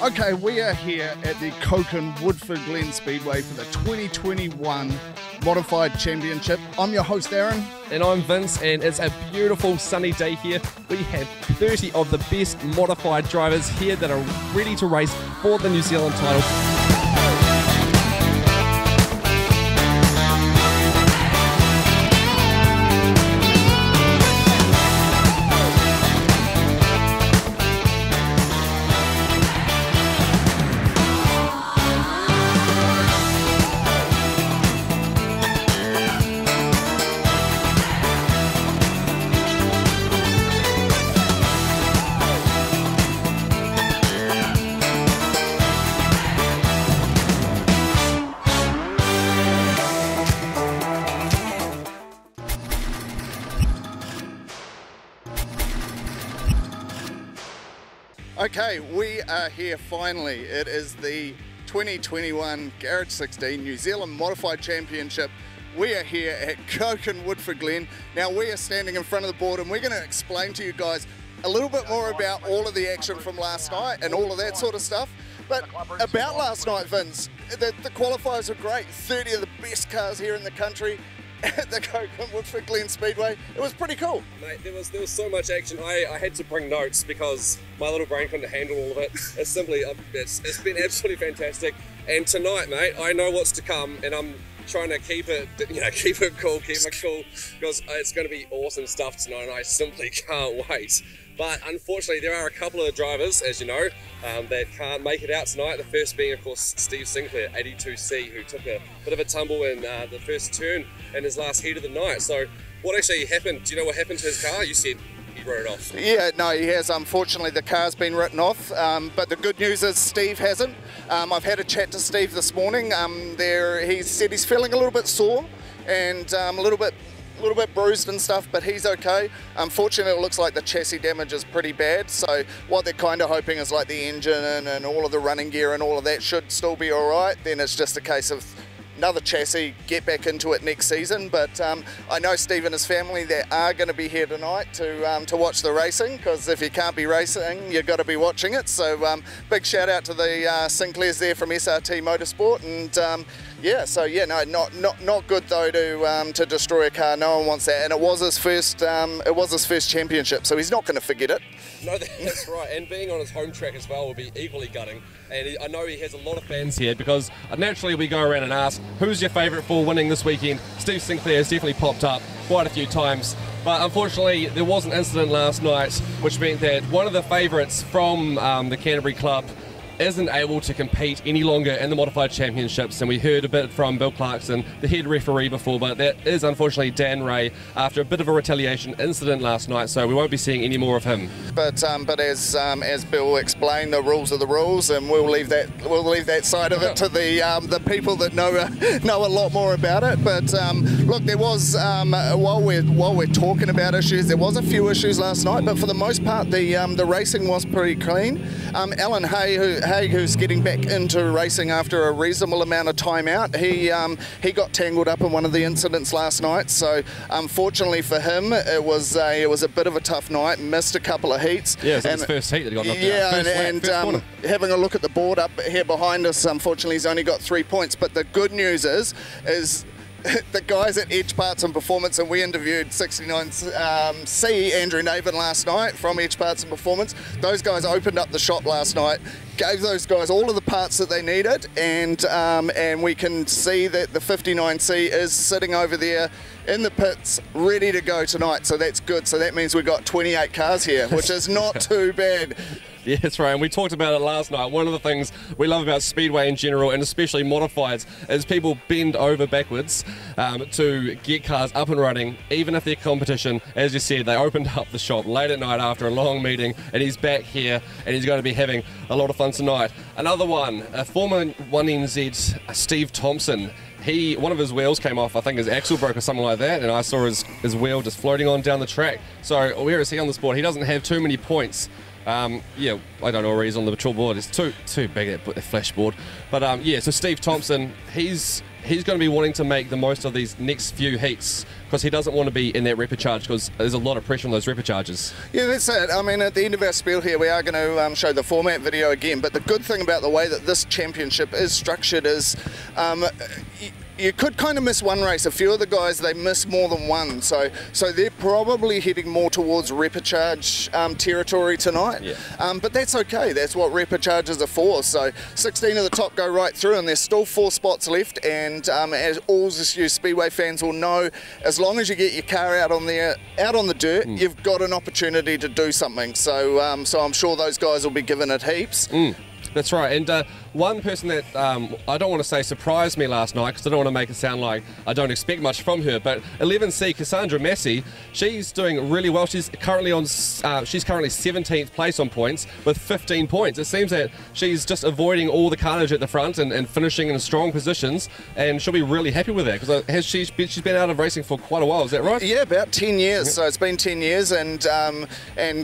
Okay, we are here at the Coken Woodford Glen Speedway for the 2021 Modified Championship. I'm your host, Aaron. And I'm Vince, and it's a beautiful sunny day here. We have 30 of the best modified drivers here that are ready to race for the New Zealand title. Okay, we are here finally. It is the 2021 Garage 16 New Zealand Modified Championship. We are here at Coken Woodford Glen. Now we are standing in front of the board and we're going to explain to you guys a little bit more about all of the action from last night and all of that sort of stuff. But about last night, Vince, the qualifiers were great. 30 of the best cars here in the country at the Coken Woodford Glen Speedway. It was pretty cool. Mate, there was so much action. I had to bring notes because my little brain couldn't handle all of it. It's simply, it's been absolutely fantastic. And tonight, mate, I know what's to come, and I'm trying to keep it cool, because it's going to be awesome stuff tonight, and I simply can't wait. But unfortunately, there are a couple of drivers, as you know, that can't make it out tonight. The first being, of course, Steve Sinclair, 82C, who took a bit of a tumble in the first turn in his last heat of the night. So what actually happened? Do you know what happened to his car? You said he wrote it off. Yeah, no, he has. Unfortunately, the car's been written off. But the good news is Steve hasn't. I've had a chat to Steve this morning. He said he's feeling a little bit sore and a little bit bruised and stuff, but he's okay. Unfortunately, it looks like the chassis damage is pretty bad, so what they're kind of hoping is like the engine and all of the running gear and all of that should still be all right. Then it's just a case of another chassis, get back into it next season. But I know Steve and his family, they are going to be here tonight to watch the racing, because if you can't be racing, you've got to be watching it. So big shout out to the Sinclairs there from SRT Motorsport. And not good though to destroy a car. No one wants that, and it was his first championship, so he's not going to forget it. No, that's right, and being on his home track as well will be equally gutting. And I know he has a lot of fans here, because naturally we go around and ask, who's your favourite for winning this weekend? Steve Sinclair has definitely popped up quite a few times, but unfortunately there was an incident last night which meant that one of the favourites from the Canterbury Club isn't able to compete any longer in the Modified Championships, and we heard a bit from Bill Clarkson, the head referee, before, but that is unfortunately Dan Ray after a bit of a retaliation incident last night, so we won't be seeing any more of him. But as Bill explained, the rules are the rules, and we'll leave that side of it to the people that know a lot more about it. But look, there was while we're talking about issues, there was a few issues last night, but for the most part the racing was pretty clean. Alan Haig, who's getting back into racing after a reasonable amount of time out, he got tangled up in one of the incidents last night. So unfortunately for him, it was a bit of a tough night. Missed a couple of heats. Yeah, it's his first heat that he got knocked out. Yeah, having a look at the board up here behind us, unfortunately he's only got 3 points. But the good news is the guys at Edge Parts and Performance, and we interviewed 69C Andrew Navin last night from Edge Parts and Performance. Those guys opened up the shop last night, gave those guys all of the parts that they needed, and we can see that the 59C is sitting over there in the pits ready to go tonight, so that's good. So that means we've got 28 cars here, which is not too bad. Yeah, that's right, and we talked about it last night. One of the things we love about Speedway in general, and especially modifieds, is people bend over backwards to get cars up and running, even if they're competition. As you said, they opened up the shop late at night after a long meeting, and he's back here, and he's going to be having a lot of fun tonight. Another one, a former 1NZ, Steve Thompson. One of his wheels came off, I think his axle broke or something like that, and I saw his wheel just floating on down the track. So where is he on the sport? He doesn't have too many points Yeah, I don't know where he's on the patrol board. It's too big, that flashboard. But yeah, so Steve Thompson, he's going to be wanting to make the most of these next few heats because he doesn't want to be in that repechage because there's a lot of pressure on those repecharges. Yeah, that's it. I mean, at the end of our spiel here, we are going to show the format video again, but the good thing about the way that this championship is structured is you could kind of miss one race. A few of the guys, they miss more than one, so they're probably heading more towards repechage territory tonight. Yeah. But that's okay. That's what repecharges are for. So 16 of the top go right through, and there's still 4 spots left. And as all you Speedway fans will know, as long as you get your car out on the dirt, you've got an opportunity to do something. So so I'm sure those guys will be given it heaps. That's right, and one person that I don't want to say surprised me last night because I don't want to make it sound like I don't expect much from her, but 11C Cassandra Massey, she's doing really well. She's currently 17th place on points with 15 points. It seems that she's just avoiding all the carnage at the front and finishing in strong positions, and she'll be really happy with that because she's been out of racing for quite a while. Is that right? Yeah, about 10 years. So it's been 10 years, and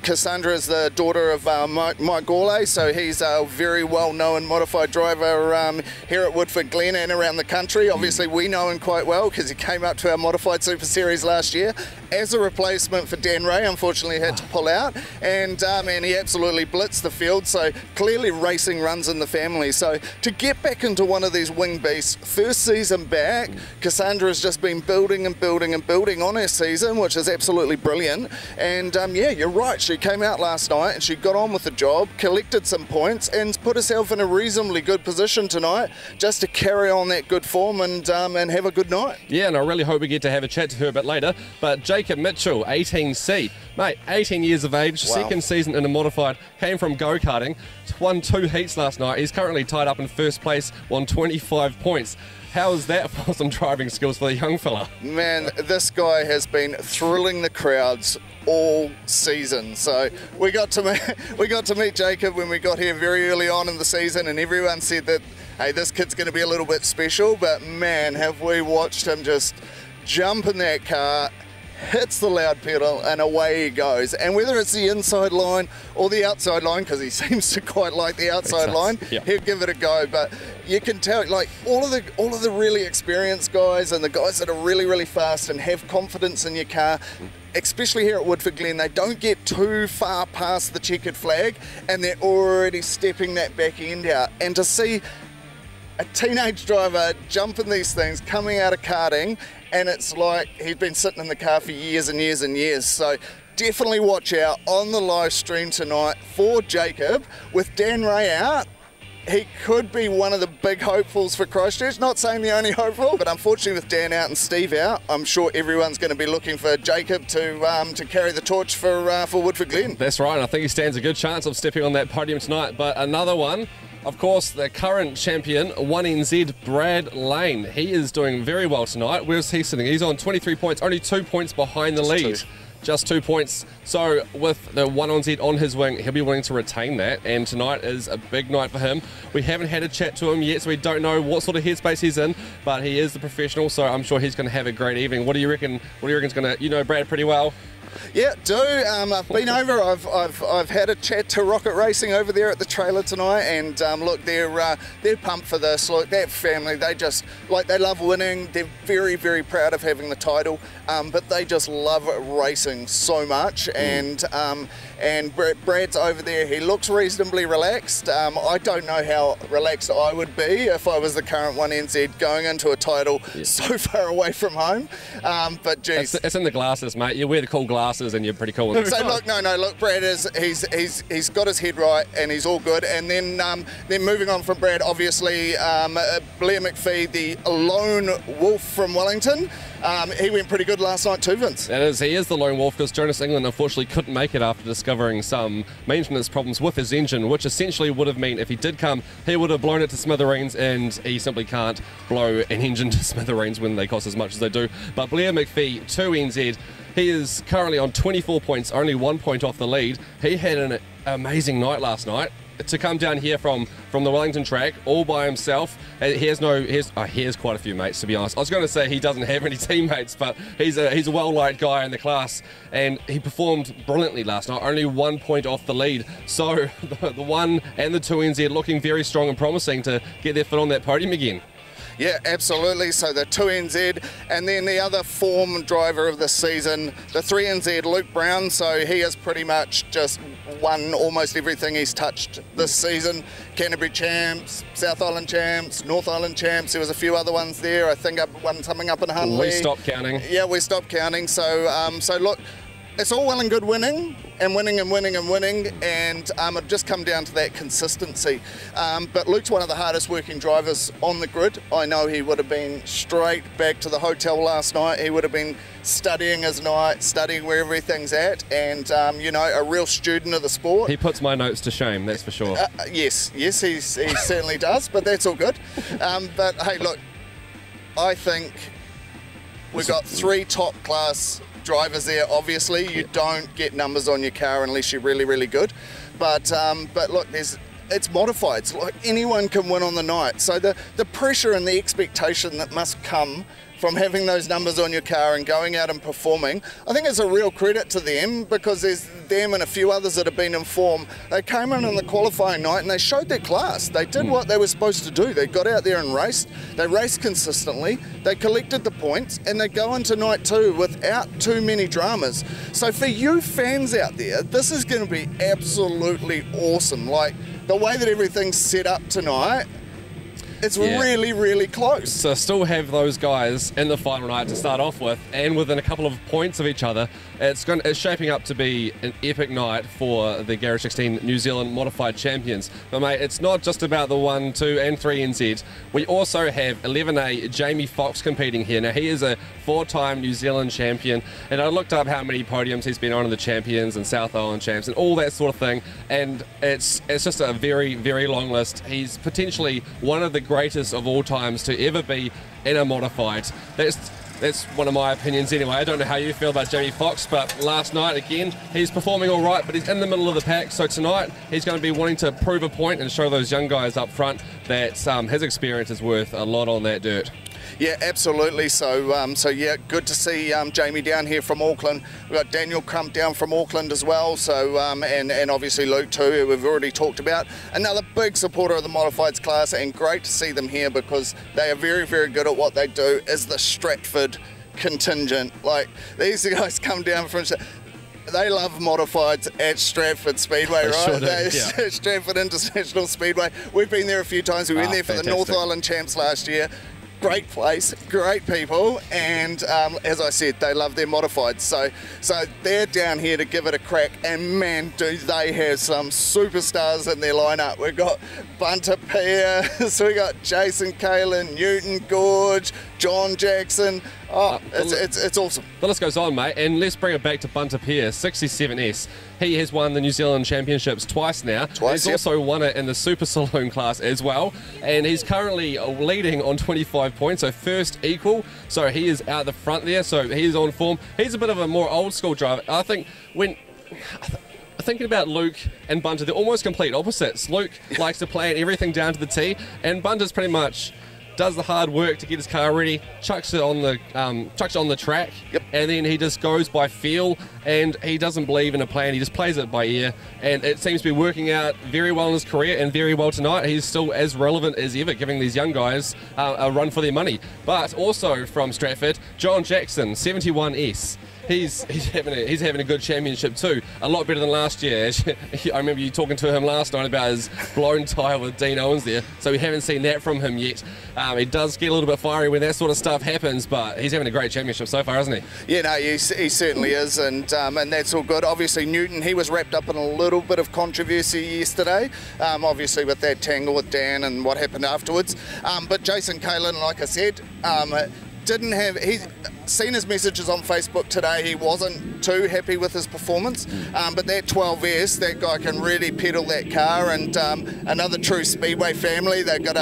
Cassandra is the daughter of Mike Gourlay, so he's a very well-known modified driver here at Woodford Glen and around the country. Obviously, we know him quite well because he came up to our Modified Super Series last year as a replacement for Dan Ray. Unfortunately, had to pull out, and he absolutely blitzed the field. So clearly, racing runs in the family. So to get back into one of these wing beasts, first season back, Cassandra has just been building and building and building on her season, which is absolutely brilliant. And yeah, you're right. She came out last night and she got on with the job, collected some points, and put herself in a reasonably good position tonight just to carry on that good form and have a good night. Yeah, and I really hope we get to have a chat to her a bit later. But Jacob Mitchell, 18C, mate, 18 years of age, wow. Second season in a modified, came from go-karting, won 2 heats last night. He's currently tied up in first place, won 25 points. How is that for some driving skills for the young fella? Man, this guy has been thrilling the crowds all season. So we got to meet Jacob when we got here very early on in the season, and everyone said that, hey, this kid's going to be a little bit special. But man, have we watched him just jump in that car, hits the loud pedal, and away he goes. And whether it's the inside line or the outside line, because he seems to quite like the outside line, yeah, he'll give it a go. But you can tell, like, all of the really experienced guys and the guys that are really, really fast and have confidence in your car, especially here at Woodford Glen, they don't get too far past the checkered flag and they're already stepping that back end out. And to see a teenage driver jumping these things coming out of karting, and it's like he's been sitting in the car for years and years and years. So definitely watch out on the live stream tonight for Jacob. With Dan Ray out, he could be one of the big hopefuls for Christchurch. Not saying the only hopeful, but unfortunately with Dan out and Steve out, I'm sure everyone's going to be looking for Jacob to carry the torch for Woodford Glen. That's right, and I think he stands a good chance of stepping on that podium tonight. But another one, of course, the current champion, 1NZ, Brad Lane. He is doing very well tonight. Where's he sitting? He's on 23 points, only 2 points behind the lead. Just 2 points. So with the 1NZ on his wing, he'll be wanting to retain that. And tonight is a big night for him. We haven't had a chat to him yet, so we don't know what sort of headspace he's in. But he is the professional, so I'm sure he's going to have a great evening. What do you reckon? What do you reckon's going to? You know Brad pretty well. Yeah, I've been over. I've had a chat to Rocket Racing over there at the trailer tonight, and look, they're pumped for this. Look, that family, they love winning. They're very, very proud of having the title, but they just love racing so much. And Brad's over there. He looks reasonably relaxed. I don't know how relaxed I would be if I was the current 1NZ going into a title so far away from home. But geez, it's in the glasses, mate. You wear the cool glasses and you're pretty cool. So look, Brad he's got his head right and he's all good. And then moving on from Brad, obviously Blair McPhee, the lone wolf from Wellington, he went pretty good last night too, Vince. He is the lone wolf because Jonas England unfortunately couldn't make it after discovering some maintenance problems with his engine, which essentially would have meant if he did come, he would have blown it to smithereens, and he simply can't blow an engine to smithereens when they cost as much as they do. But Blair McPhee, 2NZ, he is currently on 24 points, only 1 point off the lead. He had an amazing night last night. to come down here from the Wellington track all by himself. He has quite a few mates, to be honest. I was going to say he doesn't have any teammates, but he's a well-liked guy in the class, and he performed brilliantly last night, only 1 point off the lead. So the 1 and the 2 NZ looking very strong and promising to get their foot on that podium again. Yeah, absolutely. So the 2 NZ, and then the other form driver of the season, the 3 NZ, Luke Brown. So he has pretty much just won almost everything he's touched this season. Canterbury champs, South Island champs, North Island champs. There was a few other ones there. I think won something up in Huntley. We stopped counting. Yeah, we stopped counting. So so look, it's all well and good winning, and I've just come down to that consistency. But Luke's one of the hardest working drivers on the grid. I know he would have been straight back to the hotel last night. He would have been studying his night, studying where everything's at, and you know, a real student of the sport. He puts my notes to shame, that's for sure. Yes, he certainly does, but that's all good. But hey, look, I think we've got 3 top class drivers there. Obviously you don't get numbers on your car unless you're really, really good, but look, it's modified, so like anyone can win on the night. So the pressure and the expectation that must come from having those numbers on your car and going out and performing, I think it's a real credit to them, because there's them and a few others that have been in form. They came in on the qualifying night and they showed their class. They did what they were supposed to do. They got out there and raced. They raced consistently. They collected the points, and they go into night 2 without too many dramas. So for you fans out there, this is going to be absolutely awesome. Like the way that everything's set up tonight, it's really, really close. So still have those guys in the final night to start off with, and within a couple of points of each other. It's shaping up to be an epic night for the Garage 16 New Zealand Modified Champions. But mate, it's not just about the 1, 2 and 3 NZ. We also have 11A Jamie Fox competing here. Now he is a 4-time New Zealand champion, and I looked up how many podiums he's been on in the Champions and South Island champs and all that sort of thing, and it's just a very, very long list. He's potentially one of the greatest of all times to ever be in a modified. That's one of my opinions anyway. I don't know how you feel about Jamie Fox, but last night again he's performing all right, but he's in the middle of the pack. So tonight he's going to be wanting to prove a point and show those young guys up front that his experience is worth a lot on that dirt. Yeah, absolutely. So, yeah, good to see Jamie down here from Auckland. We've got Daniel Crump down from Auckland as well. So, and obviously Luke too, who we've already talked about. Another big supporter of the modifieds class, and great to see them here because they are very, very good at what they do. Is the Stratford contingent. Like these guys come down from. They love modifieds at Stratford Speedway, right? Sure do, yeah. Stratford International Speedway. We've been there a few times. We went there for fantastic. the North Island Champs last year. Great place, great people, and as I said, they love their modifieds. So they're down here to give it a crack, and man, do they have some superstars in their lineup. We've got Bunter Pierce, we got Jason Kalen, Newton Gorge, John Jackson. Oh, it's awesome. The list goes on, mate, and let's bring it back to Bunter Pierce, 67S. He has won the New Zealand Championships twice now. He's also won it in the Super Saloon class as well, and he's currently leading on 25 points, so first equal. So he is out the front there, so he's on form. He's a bit of a more old school driver. I think when thinking about Luke and Bunter, they're almost complete opposites. Luke likes to plan everything down to the T, and Bunter's pretty much does the hard work to get his car ready, chucks it on the track, and then he just goes by feel, and he doesn't believe in a plan. He just plays it by ear, and it seems to be working out very well in his career and very well tonight. He's still as relevant as ever, giving these young guys a run for their money. But also from Stratford, John Jackson, 71S. He's having a good championship too. A lot better than last year. I remember you talking to him last night about his blown tyre with Dean Owens there. So we haven't seen that from him yet. He does get a little bit fiery when that sort of stuff happens, but he's having a great championship so far, isn't he? Yeah, no, he certainly is, and that's all good. Obviously, Newton, he was wrapped up in a little bit of controversy yesterday, obviously with that tangle with Dan and what happened afterwards. But Jason Kalen, like I said, he's seen his messages on Facebook today. He wasn't too happy with his performance. But that 12S, that guy can really pedal that car, and another true Speedway family. They've got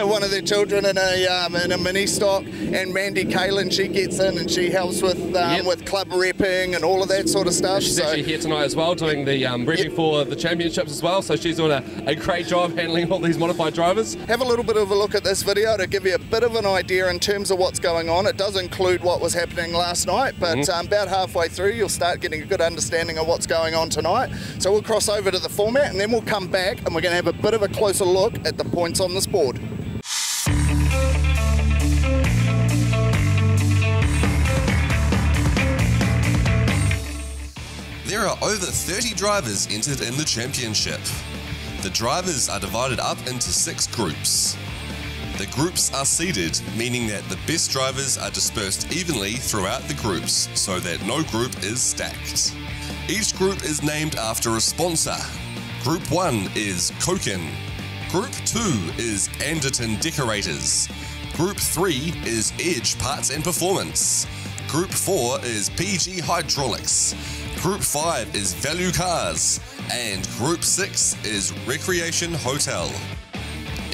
one of their children in a mini stock, and Mandy Kalin, she gets in and she helps with club repping and all of that sort of stuff. She's actually here tonight as well, doing the repping for the championships as well. So she's doing a great job handling all these modified drivers. Have a little bit of a look at this video to give you a bit of an idea in terms of what's going on. It does include what was happening last night, but about halfway through you'll start getting a good understanding of what's going on tonight. So we'll cross over to the format and then we'll come back and we're going to have a bit of a closer look at the points on this board. There are over 30 drivers entered in the championship. The drivers are divided up into 6 groups. The groups are seeded, meaning that the best drivers are dispersed evenly throughout the groups so that no group is stacked. Each group is named after a sponsor. Group 1 is Koken. Group 2 is Anderton Decorators. Group 3 is Edge Parts and Performance. Group 4 is PG Hydraulics. Group 5 is Value Cars. And Group 6 is Recreation Hotel.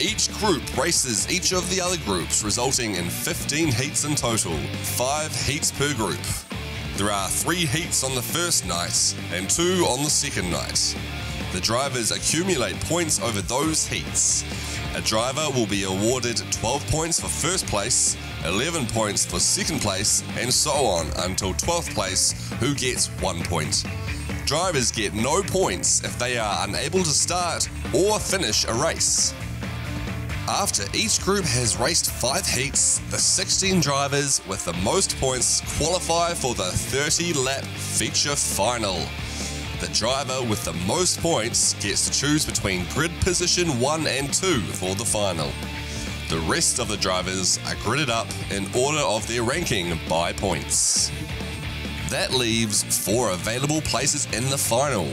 Each group races each of the other groups, resulting in 15 heats in total, 5 heats per group. There are 3 heats on the first night and 2 on the second night. The drivers accumulate points over those heats. A driver will be awarded 12 points for first place, 11 points for second place, and so on until 12th place, who gets 1 point. Drivers get no points if they are unable to start or finish a race. After each group has raced 5 heats, the 16 drivers with the most points qualify for the 30-lap feature final. The driver with the most points gets to choose between grid position 1 and 2 for the final. The rest of the drivers are gridded up in order of their ranking by points. That leaves 4 available places in the final.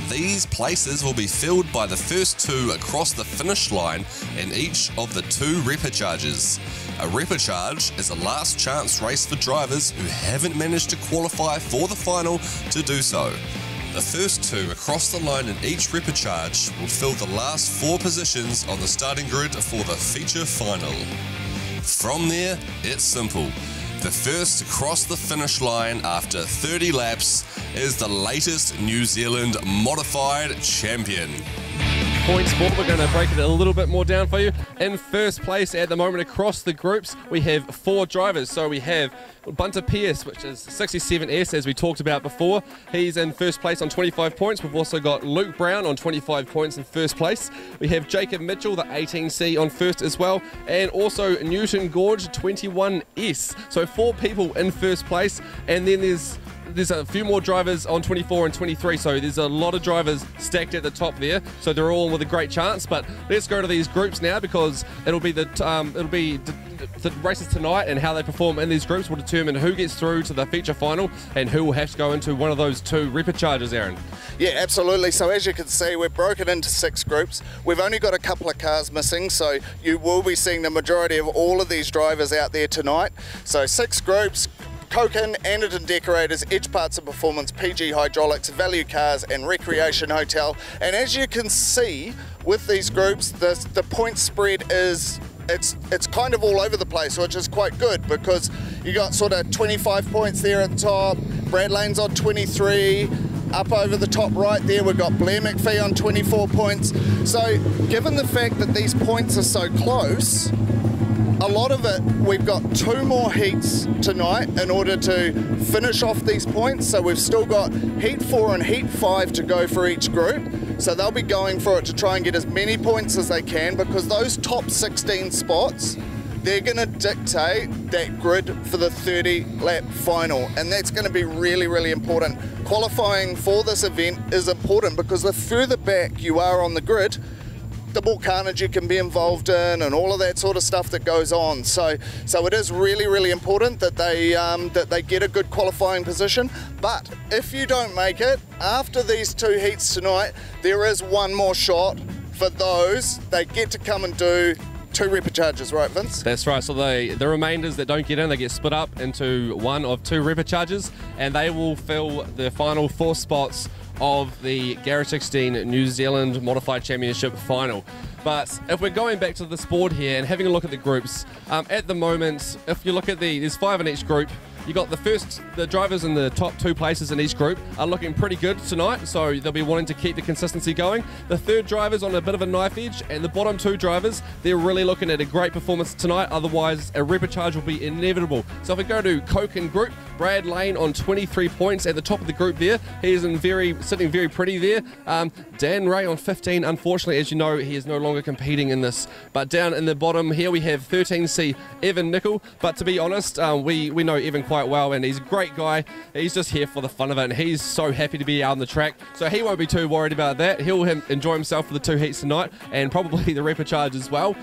These places will be filled by the first 2 across the finish line in each of the 2 repecharges. A repecharge is a last chance race for drivers who haven't managed to qualify for the final to do so. The first 2 across the line in each repecharge will fill the last 4 positions on the starting grid for the feature final. From there, it's simple. The first to cross the finish line after 30 laps is the latest New Zealand modified champion. Points board, we're going to break it a little bit more down for you. In first place at the moment across the groups, we have 4 drivers. So we have Bunter Pierce, which is 67S, as we talked about before. He's in first place on 25 points. We've also got Luke Brown on 25 points in first place. We have Jacob Mitchell, the 18C, on first as well. And also Newton Gorge, 21S. So 4 people in first place. And then there's a few more drivers on 24 and 23, so there's a lot of drivers stacked at the top there, so they're all with a great chance. But let's go to these groups now, because it'll be the races tonight, and how they perform in these groups will determine who gets through to the feature final and who will have to go into one of those 2 repecharges, Aaron. Yeah, absolutely. So as you can see, we've broken into 6 groups. We've only got a couple of cars missing, so you will be seeing the majority of all of these drivers out there tonight. So 6 groups: Koken, Anderton Decorators, Edge Parts and Performance, PG Hydraulics, Value Cars and Recreation Hotel. And as you can see with these groups, the point spread is it's kind of all over the place, which is quite good, because you got sort of 25 points there at the top, Brad Lane's on 23, up over the top right there we've got Blair McPhee on 24 points. So given the fact that these points are so close, a lot of it, we've got 2 more heats tonight in order to finish off these points. So we've still got heat 4 and heat 5 to go for each group. So they'll be going for it to try and get as many points as they can, because those top 16 spots, they're going to dictate that grid for the 30-lap final. And that's going to be really, really important. Qualifying for this event is important, because the further back you are on the grid, the more carnage you can be involved in and all of that sort of stuff that goes on. So it is really, really important that they get a good qualifying position. But if you don't make it, after these 2 heats tonight, there is one more shot for those. They get to come and do 2 repecharges, right, Vince? That's right. So the remainders that don't get in, they get split up into one of 2 repecharges, and they will fill the final 4 spots of the Garage 16 New Zealand Modified Championship final. But if we're going back to this board here and having a look at the groups, at the moment, if you look at there's 5 in each group. You got the drivers in the top 2 places in each group are looking pretty good tonight, so they'll be wanting to keep the consistency going. The third driver's on a bit of a knife edge, and the bottom 2 drivers, they're really looking at a great performance tonight, otherwise a repecharge will be inevitable. So if we go to Koken Group, Brad Lane on 23 points at the top of the group there. He is sitting very pretty there. Dan Ray on 15, unfortunately, as you know, he is no longer competing in this. But down in the bottom here we have 13C Evan Nickel, but to be honest, we know Evan quite well, and he's a great guy. He's just here for the fun of it, and he's so happy to be out on the track, so he won't be too worried about that. He'll enjoy himself for the 2 heats tonight, and probably the repecharge as well.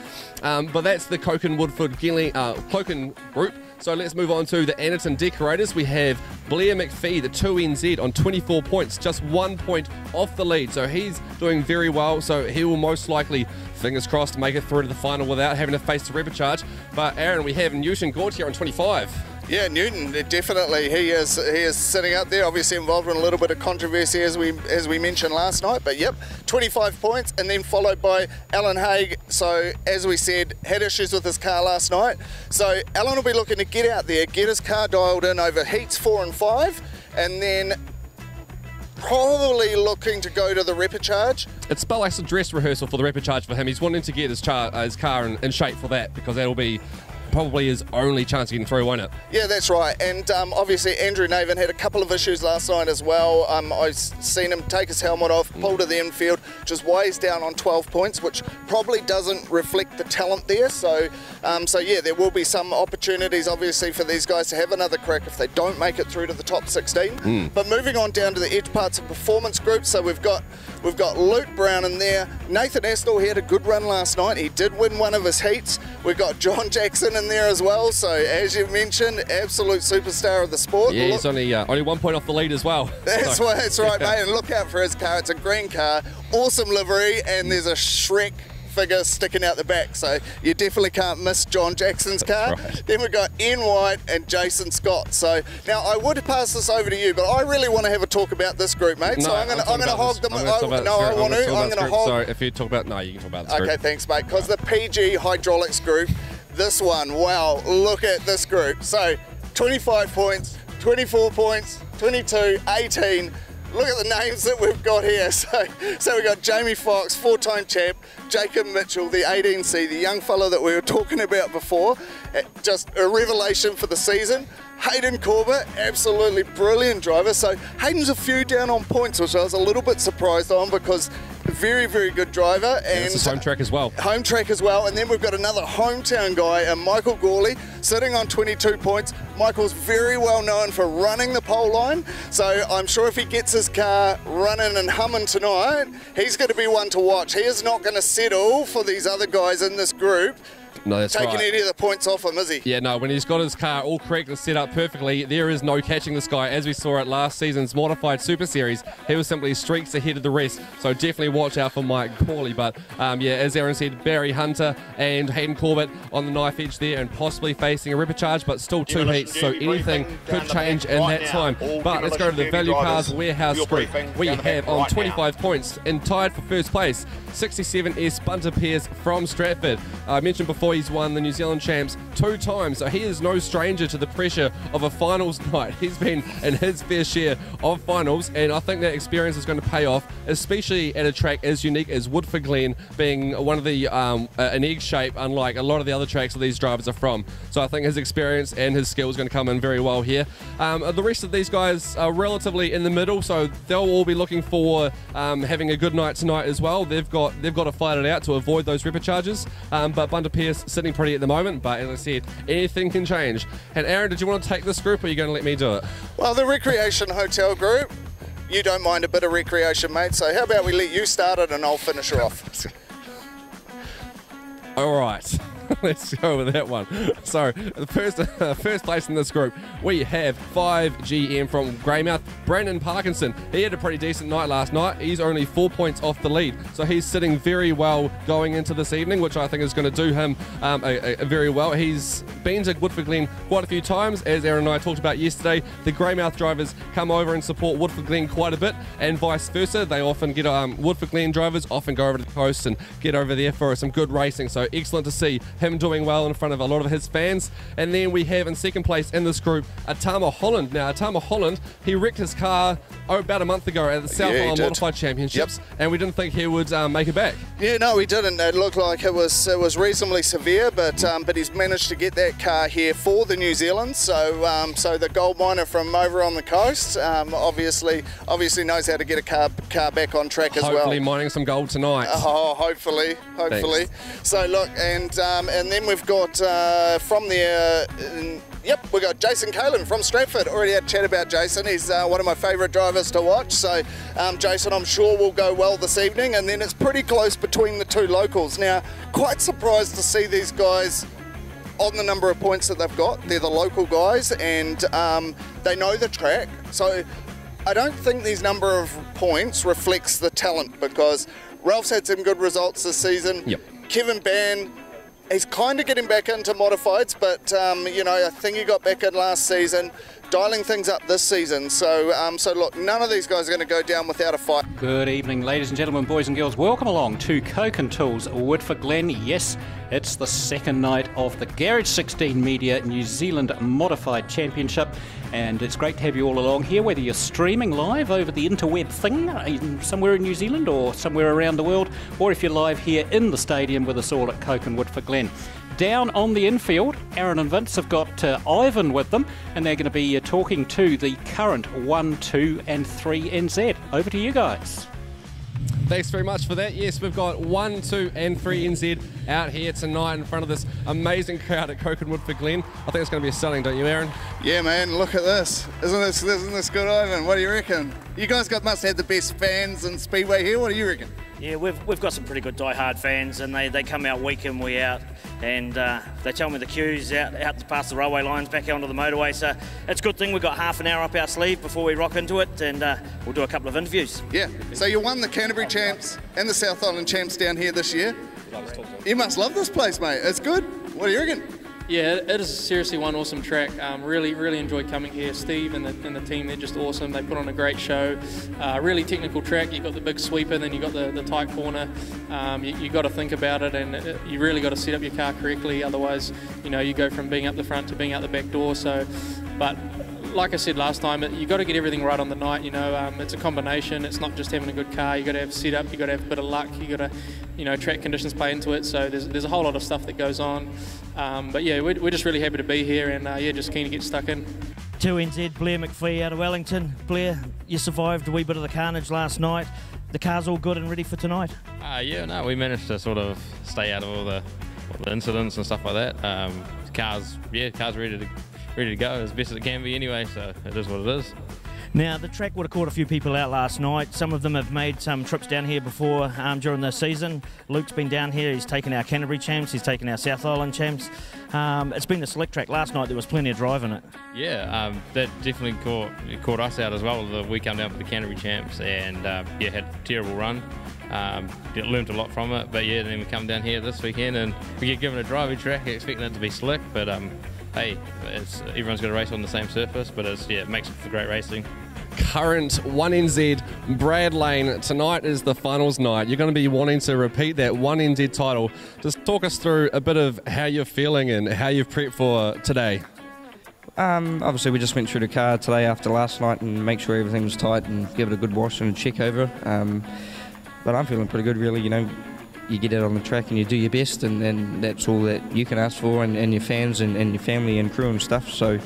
But that's the Koken Woodford Koken Group. So let's move on to the Anderton Decorators. We have Blair McPhee, the 2NZ, on 24 points, just 1 point off the lead. So he's doing very well. So he will most likely, fingers crossed, make it through to the final without having to face the repecharge. But Aaron, we have Newton Gort here on 25. Yeah, Newton, definitely. He is sitting out there, obviously involved in a little bit of controversy as we mentioned last night. But yep, 25 points, and then followed by Alan Haig. So as we said, had issues with his car last night. So Alan will be looking to get out there, get his car dialed in over heats 4 and 5, and then probably looking to go to the repecharge. It's like a dress rehearsal for the repecharge for him. He's wanting to get his car in shape for that, because that'll be probably his only chance of getting through, won't it? Yeah, that's right. And obviously Andrew Navan had a couple of issues last night as well. I've seen him take his helmet off, pull to the infield, just weighs down on 12 points, which probably doesn't reflect the talent there. So yeah, there will be some opportunities obviously for these guys to have another crack if they don't make it through to the top 16. But moving on down to the edge parts of performance group, so we've got Luke Brown in there. Nathan Astle had a good run last night. He did win one of his heats. We've got John Jackson in there as well. So as you mentioned, absolute superstar of the sport. Yeah, he's only 1 point off the lead as well. That's right, mate. And look out for his car. It's a green car, awesome livery, and there's a Shrek figure sticking out the back, so you definitely can't miss John Jackson's car. Right. Then we've got Ian White and Jason Scott. So now I would pass this over to you, but I really want to have a talk about this group, mate. No, so I'm going to hog them. I'm going to hog. So if you talk about, no, you can talk about this group. Okay, thanks, mate. Because the PG Hydraulics group, this one, wow, look at this group. So 25 points, 24 points, 22, 18. Look at the names that we've got here. So we've got Jamie Fox, 4-time champ, Jacob Mitchell, the 18C, the young fella that we were talking about before, just a revelation for the season. Hayden Corbett, absolutely brilliant driver. So Hayden's a few down on points, which I was a little bit surprised on, because very, very good driver. And it's home track as well. Home track as well. And then we've got another hometown guy, Michael Gawley, sitting on 22 points. Michael's very well known for running the pole line. So I'm sure if he gets his car running and humming tonight, he's going to be one to watch. He is not going to settle for these other guys in this group. No, that's taking any of the points off him, is he? Yeah, no, when he's got his car all correct and set up perfectly, there is no catching this guy. As we saw at last season's Modified Super Series, he was simply streaks ahead of the rest. So definitely watch out for Mike Corley. But yeah, as Aaron said, Barry Hunter and Hayden Corbett on the knife edge there, and possibly facing a repecharge, but still 2 heats. So anything could change in that time. But let's go to the Value Cars Warehouse group. We have on 25 points and tied for first place, 67S Bunter Pierce from Stratford. I mentioned before, he's won the New Zealand Champs 2 times, so he is no stranger to the pressure of a finals night. He's been in his fair share of finals, and I think that experience is going to pay off, especially at a track as unique as Woodford Glen, being one of the an egg shape, unlike a lot of the other tracks that these drivers are from. So I think his experience and his skill is going to come in very well here. The rest of these guys are relatively in the middle, so they'll all be looking for having a good night tonight as well. They've got to fight it out to avoid those repecharges, but Bunter Pierce sitting pretty at the moment, but as I said, anything can change. And Aaron, did you want to take this group, or are you going to let me do it? Well, the Recreation Hotel group, you don't mind a bit of recreation, mate, so how about we let you start it and I'll finish her off. All right. Let's go with that one. So, the first place in this group, we have 5GM from Greymouth, Brandon Parkinson. He had a pretty decent night last night. He's only 4 points off the lead, so he's sitting very well going into this evening, which I think is going to do him very well. He's been to Woodford Glen quite a few times, as Aaron and I talked about yesterday. The Greymouth drivers come over and support Woodford Glen quite a bit, and vice versa. They often get Woodford Glen drivers often go over to the coast and get over there for some good racing. So excellent to see him doing well in front of a lot of his fans. And then we have in second place in this group Atama Holland. Now Atama Holland, he wrecked his car about a month ago at the South Island Modified Championships, and we didn't think he would make it back. Yeah, no, we didn't. It looked like it was reasonably severe, but he's managed to get that car here for the New Zealand. So so the gold miner from over on the coast obviously knows how to get a car back on track as well. Hopefully mining some gold tonight. Oh, hopefully. Thanks. So look, and then we've got from there. We've got Jason Kalin from Stratford. Already had a chat about Jason. He's one of my favourite drivers to watch. So Jason, I'm sure, will go well this evening. And then it's pretty close between the two locals. Now, quite surprised to see these guys on the number of points that they've got. They're the local guys, and they know the track. So I don't think these number of points reflects the talent, because Ralph's had some good results this season. Yep. Kevin Bann, he's kind of getting back into modifieds, but I think he got back in last season, dialing things up this season. So look, none of these guys are going to go down without a fight. Good evening, ladies and gentlemen, boys and girls. Welcome along to Coke and Tools Woodford Glen. Yes, it's the second night of the Garage 16 Media New Zealand Modified Championship, and it's great to have you all along here, whether you're streaming live over the interweb thing somewhere in New Zealand or somewhere around the world, or if you're live here in the stadium with us all at Coke and Woodford Glen. Down on the infield, Aaron and Vince have got Ivan with them, and they're going to be talking to the current 1, 2 and 3 NZ. Over to you guys. Thanks very much for that. Yes, we've got 1, 2 and 3 NZ out here tonight in front of this amazing crowd at Coke and Woodford Glen. I think it's going to be stunning, don't you, Aaron? Yeah, man, look at this. Isn't this good, Ivan? What do you reckon? You guys must have the best fans in Speedway here. What do you reckon? Yeah, we've got some pretty good die-hard fans, and they come out week in, week out, and they tell me the queues out past the railway lines back onto the motorway. So it's a good thing we've got half an hour up our sleeve before we rock into it, and we'll do a couple of interviews. Yeah, so you won the Canterbury Champs and the South Island Champs down here this year. You must love this place, mate. It's good. What do you reckon? Yeah, it is seriously one awesome track. Really enjoyed coming here. Steve and the team, they're just awesome. They put on a great show. Really technical track. You've got the big sweeper, then you've got the tight corner. You got to think about it, and you really got to set up your car correctly. Otherwise, you go from being up the front to being out the back door. So, but like I said last time, you got to get everything right on the night. It's a combination. It's not just having a good car. You got to have setup. You got to have a bit of luck. You got to, track conditions play into it. So there's a whole lot of stuff that goes on. But yeah, we're just really happy to be here, and just keen to get stuck in. 2NZ, Blair McPhee out of Wellington. Blair, you survived a wee bit of the carnage last night. The car's all good and ready for tonight? We managed to sort of stay out of all the incidents and stuff like that. Car's ready to go as best as it can be anyway, so it is what it is. Now, the track would have caught a few people out last night. Some of them have made some trips down here before during the season. Luke's been down here. He's taken our Canterbury Champs. He's taken our South Island Champs. It's been a select track. Last night there was plenty of drive in it. Yeah, that definitely caught us out as well. We come down for the Canterbury Champs and had a terrible run. Learned a lot from it, but then we come down here this weekend and we get given a driving track expecting it to be slick, but hey, everyone's got to race on the same surface, but it makes it for great racing. Current 1NZ Brad Lane, tonight is the finals night. You're going to be wanting to repeat that 1NZ title. Just talk us through a bit of how you're feeling and how you've prepped for today. Obviously we just went through the car today after last night and make sure everything was tight and give it a good wash and a check over. But I'm feeling pretty good, really. You get out on the track and you do your best, and then that's all that you can ask for, and your fans and your family and crew and stuff. So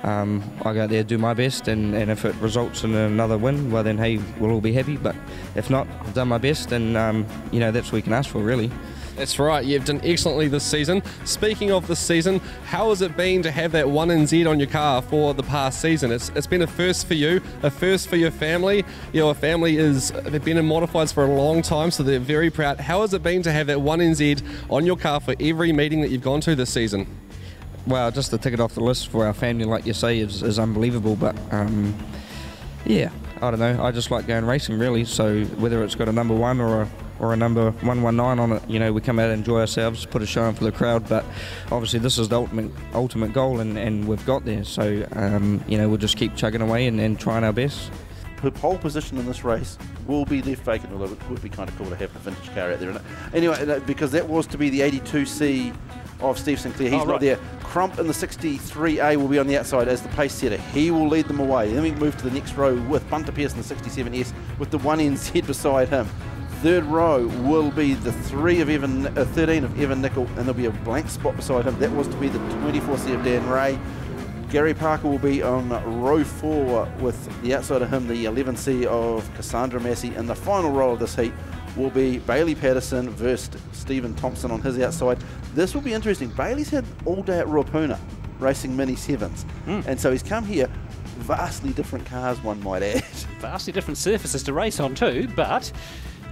I go out there, do my best, and if it results in another win, well then, hey, we'll all be happy. But if not, I've done my best, and that's what we can ask for, really. That's right, you've done excellently this season. Speaking of this season, how has it been to have that 1NZ on your car for the past season? It's been a first for you, a first for your family. Your family they've been in modifieds for a long time, so they're very proud. How has it been to have that 1NZ on your car for every meeting that you've gone to this season? Well, just to tick it off the list for our family, like you say, is unbelievable. But yeah, I don't know. I just like going racing, really. So whether it's got a number 1 or a number 119 on it, you know, we come out and enjoy ourselves, put a show on for the crowd. But obviously, this is the ultimate goal, and we've got there. So you know, we'll just keep chugging away and trying our best. Her pole position in this race will be left vacant, although it would be kind of cool to have a vintage car out there. Anyway, because that was to be the 82C of Steve Sinclair. He's not there. Crump in the 63A will be on the outside as the pace setter. He will lead them away. Then we move to the next row with Bunter Pearce in the 67S with the 1NZ beside him. Third row will be the 13 of Evan Nicol, and there'll be a blank spot beside him. That was to be the 24C of Dan Ray. Gary Parker will be on row 4 with the outside of him, the 11C of Cassandra Massey. And the final row of this heat will be Bailey Patterson versus Stephen Thompson on his outside. This will be interesting. Bailey's had all day at Ruapuna racing Mini 7s. And so he's come here, vastly different cars, one might add. Vastly different surfaces to race on too, but...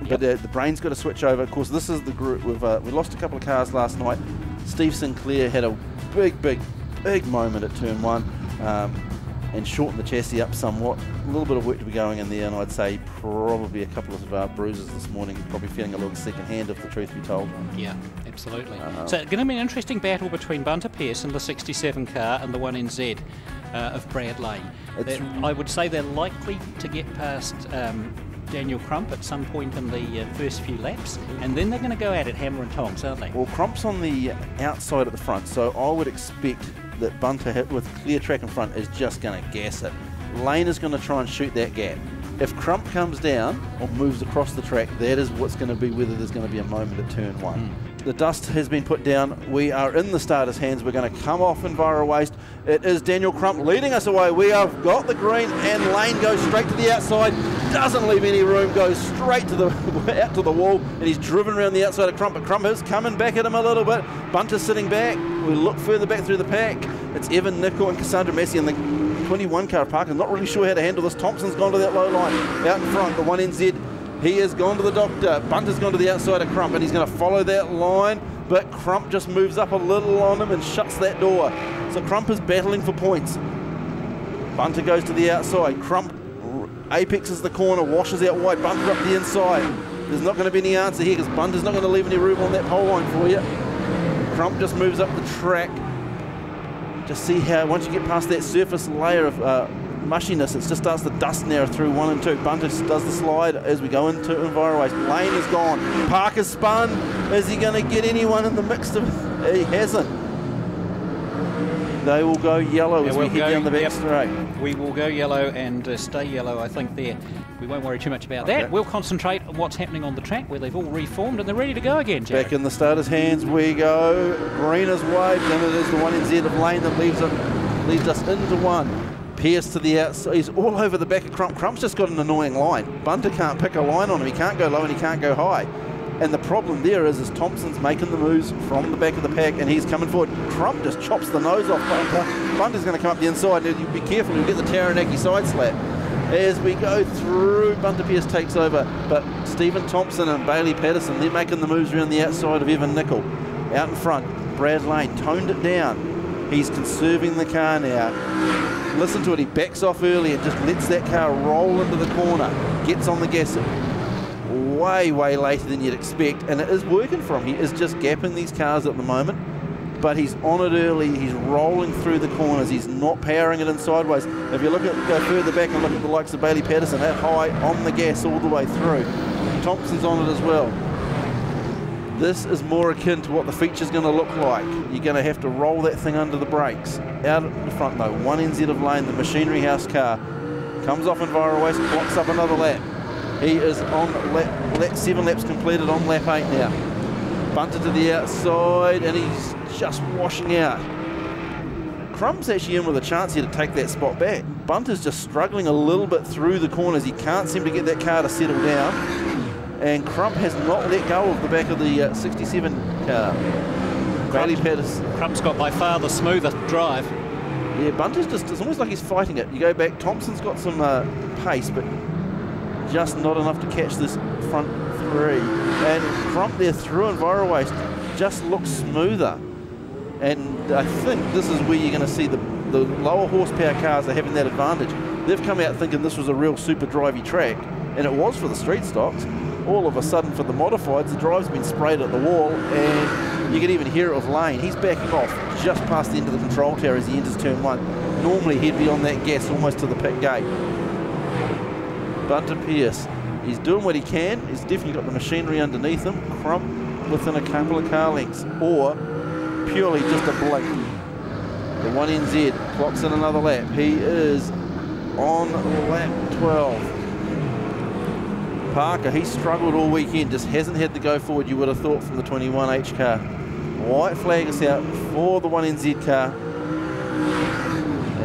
But the brain's got to switch over. Of course, this is the group. We lost a couple of cars last night. Steve Sinclair had a big moment at turn 1 and shortened the chassis up somewhat. A little bit of work to be going in there, and I'd say probably a couple of bruises this morning. Probably feeling a little second hand, if the truth be told. Yeah, absolutely. So it's going to be an interesting battle between Bunter Pearce and the 67 car and the 1NZ of Brad Lane. I would say they're likely to get past Daniel Crump at some point in the first few laps, and then they're going to go at it hammer and tongs, aren't they? Well, Crump's on the outside at the front, so I would expect that Bunter, with clear track in front, is just going to gas it. Lane is going to try and shoot that gap. If Crump comes down or moves across the track, that is what's going to be whether there's going to be a moment at turn 1. The dust has been put down. We are in the starter's hands. We're going to come off Enviro Waste. It is Daniel Crump leading us away. We have got the green, and Lane goes straight to the outside. Doesn't leave any room. Goes straight to the out to the wall, and he's driven around the outside of Crump. But Crump is coming back at him a little bit. Bunter's sitting back. We look further back through the pack. It's Evan Nicol and Cassandra Massey in the 21 car Parker. Not really sure how to handle this. Thompson's gone to that low line out in front. The 1NZ. He has gone to the doctor. Bunter's gone to the outside of Crump, and he's going to follow that line, but Crump just moves up a little on him and shuts that door. So Crump is battling for points. Bunter goes to the outside. Crump apexes the corner, washes out wide. Bunter up the inside. There's not going to be any answer here because Bunter's not going to leave any room on that pole line for you. Crump just moves up the track. Just see how once you get past that surface layer of mushiness, it just starts to dust narrow through 1 and 2. Bunter does the slide as we go into Enviro Waste. Lane is gone. Parker's spun. Is he going to get anyone in the mix? He hasn't. They will go yellow as we head down the back straight. We will go yellow and stay yellow, I think, there. We won't worry too much about that. We'll concentrate on what's happening on the track where they've all reformed and they're ready to go again, Jared. Back in the starter's hands we go. Green is waved, and it is the 1NZ of Lane that leads us into 1. Pearce to the outside. He's all over the back of Crump. Crump's just got an annoying line. Bunter can't pick a line on him. He can't go low and he can't go high. And the problem there is Thompson's making the moves from the back of the pack, and he's coming forward. Crump just chops the nose off Bunter. Bunter's going to come up the inside, and you be careful, you'll get the Taranaki side slap. As we go through, Bunter Pearce takes over, but Stephen Thompson and Bailey Patterson, they're making the moves around the outside of Evan Nicol. Out in front, Brad Lane toned it down. He's conserving the car now. Listen to it, he backs off early and just lets that car roll into the corner. Gets on the gas way later than you'd expect, and it is working for him. He is just gapping these cars at the moment, but he's on it early. He's rolling through the corners. He's not powering it in sideways. If you go further back and look at the likes of Bailey Patterson, that high on the gas all the way through. Thompson's on it as well. This is more akin to what the feature's going to look like. You're going to have to roll that thing under the brakes. Out in the front though, 1NZ of Lane, the Machinery House car, comes off Enviro Waste, clocks up another lap. He is on lap 7 laps completed on lap 8 now. Bunter to the outside, and he's just washing out. Crump's actually in with a chance here to take that spot back. Bunter's just struggling a little bit through the corners. He can't seem to get that car to settle down. and Crump has not let go of the back of the 67 car. Bailey Patterson. Crump's got by far the smoother drive. Yeah, Bunter's just, it's almost like he's fighting it. You go back, Thompson's got some pace, but just not enough to catch this front three. And Crump there through Enviro Waste just looks smoother. And I think this is where you're going to see the lower horsepower cars are having that advantage. They've come out thinking this was a real super drivey track, and it was for the street stocks. All of a sudden for the modifieds, the drive's been sprayed at the wall, and you can even hear it with Lane. He's backing off just past the end of the control tower as he enters turn one. Normally he'd be on that gas almost to the pit gate. Bunter Pierce, he's doing what he can. He's definitely got the machinery underneath him. Crump within a couple of car lengths, or purely just a blink. The 1NZ clocks in another lap. He is on lap 12. Parker, he struggled all weekend, just hasn't had the go forward you would have thought from the 21H car. White flag is out for the 1NZ car.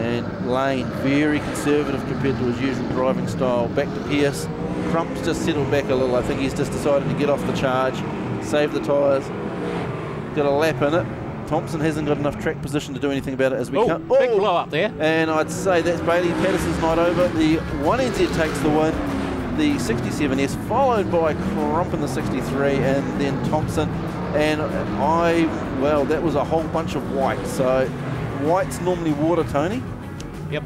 And Lane, very conservative compared to his usual driving style. Back to Pierce. Crump's just settled back a little. I think he's just decided to get off the charge, save the tyres. Got a lap in it. Thompson hasn't got enough track position to do anything about it as we come. Big blow up there. And I'd say that's Bailey Patterson's night over. The 1NZ takes the win. The 67S followed by Crump in the 63 and then Thompson. And well, that was a whole bunch of white. So white's normally water, Tony. Yep.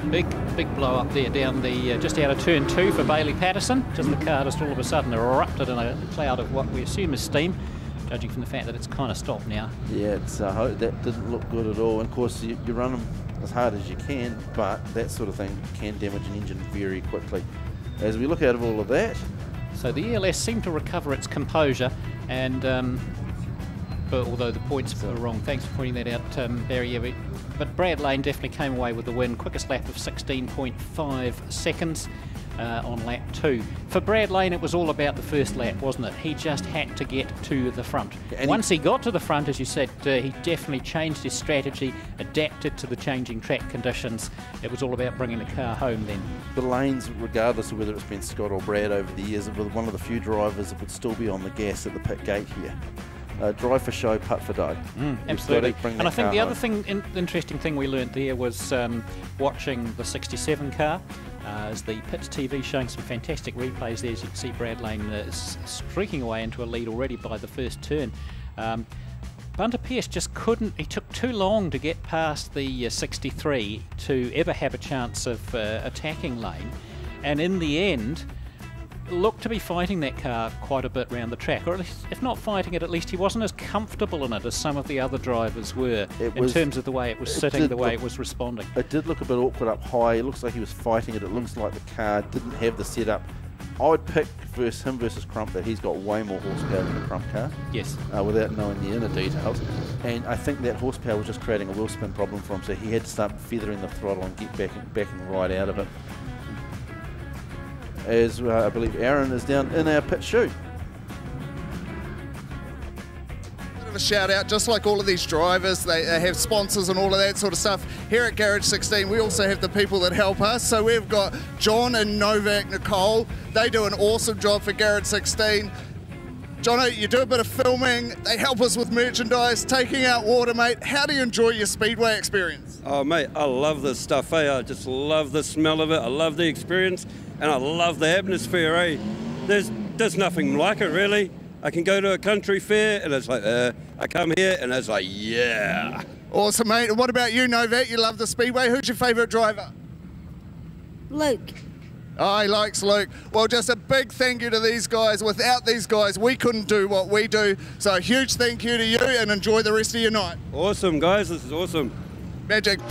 Big blow up there down the just out of turn 2 for Bailey Patterson. Just the car just all of a sudden erupted in a cloud of what we assume is steam, judging from the fact that it's kind of stopped now. Yeah, it's that didn't look good at all. And of course, you run them as hard as you can, but that sort of thing can damage an engine very quickly. As we look out of all of that, so the ELS seemed to recover its composure, and but although the points were wrong, thanks for pointing that out, Barry. But Brad Lane definitely came away with the win. Quickest lap of 16.5 seconds on lap 2. For Brad Lane, it was all about the first lap, wasn't it? He just had to get to the front. And once he got to the front, as you said, he definitely changed his strategy, adapted to the changing track conditions. It was all about bringing the car home then. The lanes, regardless of whether it's been Scott or Brad over the years, were one of the few drivers that would still be on the gas at the pit gate here. Drive for show, putt for dough. Absolutely. And I think the other interesting thing we learnt there was watching the 67 car. As the Pits TV showing some fantastic replays there, as you can see Brad Lane streaking away into a lead already by the first turn. Bunter Pierce just couldn't, he took too long to get past the 63 to ever have a chance of attacking Lane, and in the end looked to be fighting that car quite a bit round the track, or at least, if not fighting it, at least he wasn't as comfortable in it as some of the other drivers were in terms of the way it was sitting, the way it was responding. It did look a bit awkward up high. It looks like he was fighting it. It looks like the car didn't have the setup. I would pick him versus Crump that he's got way more horsepower than the Crump car. Yes. Without knowing the inner details. And I think that horsepower was just creating a wheel spin problem for him, so he had to start feathering the throttle and get backing right out of it. As I believe Aaron is down in our pit chute. Bit of a shout out, just like all of these drivers, they have sponsors and all of that sort of stuff. Here at Garage 16, we also have the people that help us. So we've got John and Novak Nicole. They do an awesome job for Garage 16. Jono, you do a bit of filming, they help us with merchandise, taking out water, mate. How do you enjoy your Speedway experience? Oh, mate, I love this stuff, eh? I just love the smell of it, I love the experience, and I love the atmosphere, eh? There's nothing like it, really. I can go to a country fair, and it's like, I come here, and it's like, yeah. Awesome, mate. And what about you, Novak? You love the Speedway. Who's your favourite driver? Luke. Oh, he likes Luke. Well, just a big thank you to these guys. Without these guys, we couldn't do what we do. So a huge thank you to you, and enjoy the rest of your night. Awesome, guys. This is awesome. Magic.